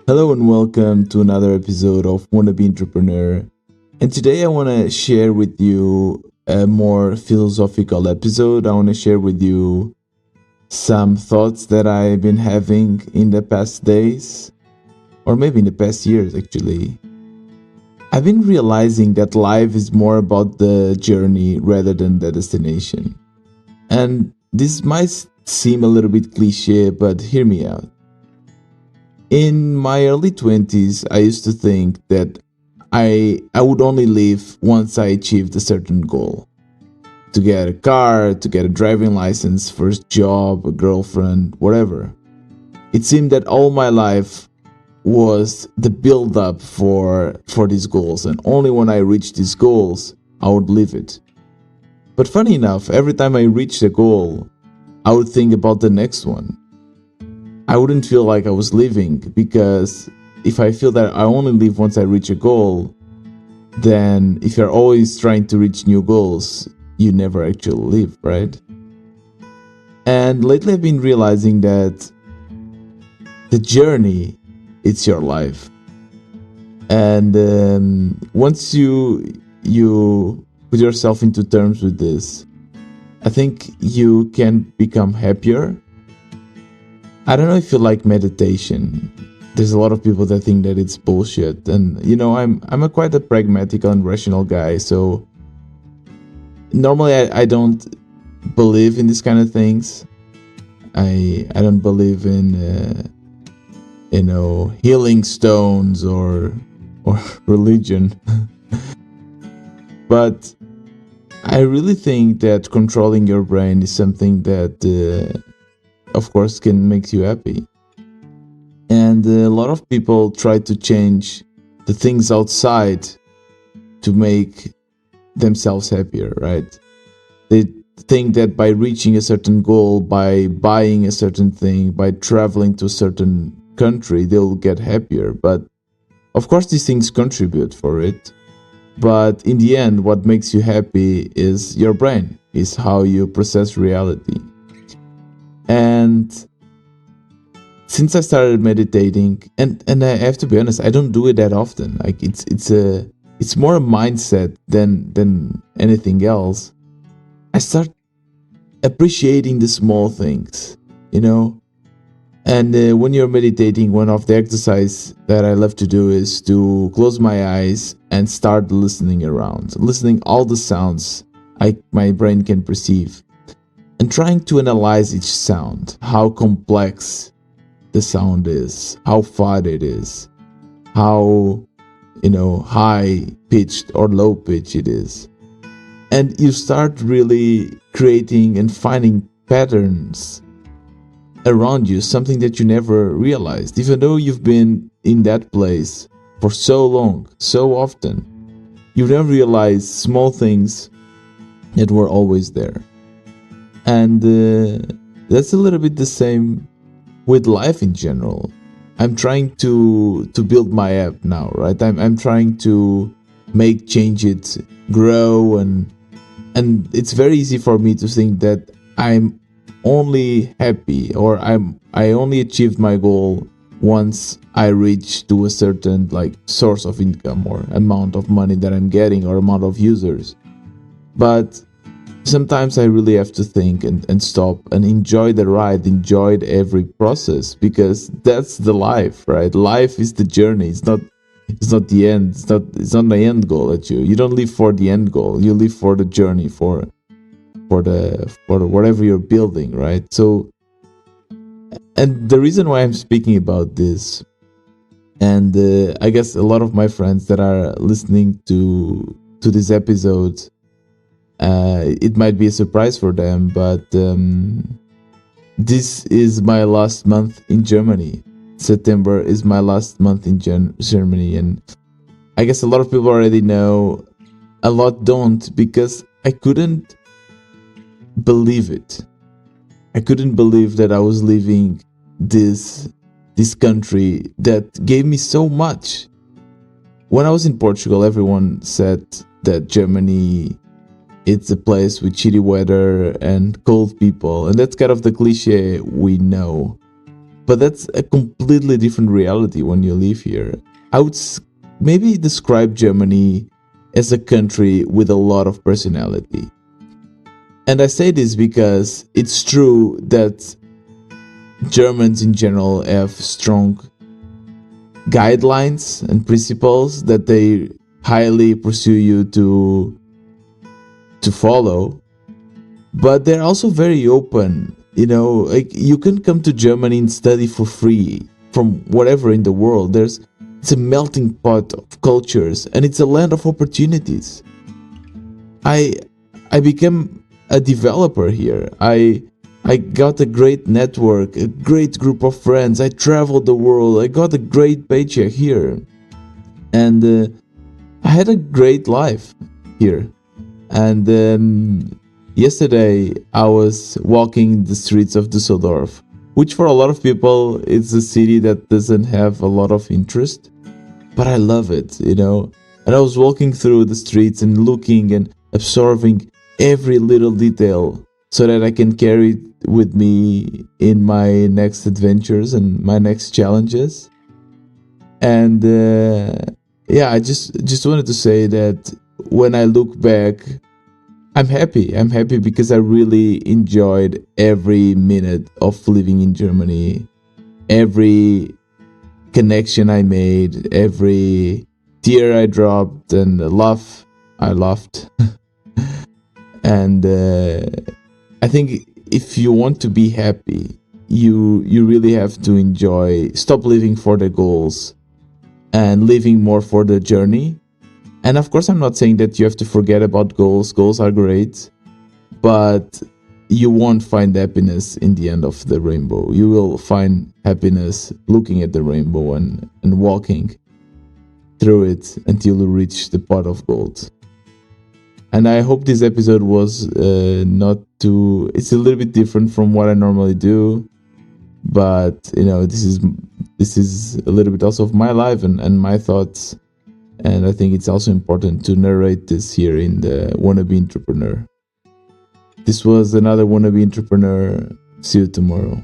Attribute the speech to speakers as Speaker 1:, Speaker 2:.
Speaker 1: Hello and welcome to another episode of Wannabe Entrepreneur. And today I want to share with you a more philosophical episode. I want to share with you some thoughts that I've been having in the past days, or maybe in the past years actually. I've been realizing that life is more about the journey rather than the destination. And this might seem a little bit cliche, but hear me out. In my early 20s, I used to think that I would only live once I achieved a certain goal. To get a car, to get a driving license, first job, a girlfriend, whatever. It seemed that all my life was the build up for these goals, and only when I reached these goals I would live it. But funny enough, every time I reached a goal, I would think about the next one. I wouldn't feel like I was living, because if I feel that I only live once I reach a goal, then if you're always trying to reach new goals, you never actually live, right? And lately I've been realizing that the journey, it's your life. And once you put yourself into terms with this, I think you can become happier. I don't know if you like meditation. There's a lot of people that think that it's bullshit, and I'm a quite a pragmatic and rational guy. So normally I don't believe in these kind of things. I don't believe in healing stones or religion. But I really think that controlling your brain is something that of course can make you happy. And a lot of people try to change the things outside to make themselves happier, right? They think that by reaching a certain goal, by buying a certain thing, by traveling to a certain country, they'll get happier. But of course these things contribute for it. But in the end, what makes you happy is your brain, is how you process reality. And since I started meditating, and I have to be honest, I don't do it that often. Like it's more a mindset than anything else. I start appreciating the small things, And when you're meditating, one of the exercises that I love to do is to close my eyes and start listening around, listening all the sounds my brain can perceive. And trying to analyze each sound, how complex the sound is, how far it is, how, high pitched or low pitched it is. And you start really creating and finding patterns around you, something that you never realized, even though you've been in that place for so long, so often. You never realized small things that were always there. And that's a little bit the same with life in general. I'm trying to build my app now, right? I'm trying to make changes, grow, and it's very easy for me to think that I'm only happy, or I only achieved my goal once I reach to a certain source of income or amount of money that I'm getting or amount of users. But sometimes I really have to think and stop and enjoy the ride, enjoy every process, because that's the life, right? Life is the journey. It's not the end. It's not the end goal that you don't live for the end goal. You live for the journey, for whatever you're building, right? So, and the reason why I'm speaking about this, and I guess a lot of my friends that are listening to this episode, it might be a surprise for them, but this is my last month in Germany. September is my last month in Germany, and I guess a lot of people already know, a lot don't, because I couldn't believe it. I couldn't believe that I was leaving this country that gave me so much. When I was in Portugal, everyone said that Germany, it's a place with shitty weather and cold people, and that's kind of the cliche we know. but that's a completely different reality when you live here. I would maybe describe Germany as a country with a lot of personality. And I say this because it's true that Germans in general have strong guidelines and principles that they highly pursue you to follow, but they're also very open. Like you can come to Germany and study for free from whatever in the world. It's a melting pot of cultures, and it's a land of opportunities. I became a developer here. I got a great network, a great group of friends. I traveled the world. I got a great paycheck here, and I had a great life here. And yesterday I was walking the streets of Düsseldorf, which for a lot of people is a city that doesn't have a lot of interest, but I love it, And I was walking through the streets and looking and absorbing every little detail so that I can carry it with me in my next adventures and my next challenges. And yeah, I just wanted to say that when I look back, I'm happy. I'm happy because I really enjoyed every minute of living in Germany, every connection I made, every tear I dropped, and laugh I laughed. And I think if you want to be happy, you really have to stop living for the goals and living more for the journey. And of course, I'm not saying that you have to forget about goals. Goals are great, but you won't find happiness in the end of the rainbow. You will find happiness looking at the rainbow and walking through it until you reach the pot of gold. And I hope this episode was not too... It's a little bit different from what I normally do, but this is a little bit also of my life and my thoughts. And I think it's also important to narrate this here in the Wannabe Entrepreneur. This was another Wannabe Entrepreneur. See you tomorrow.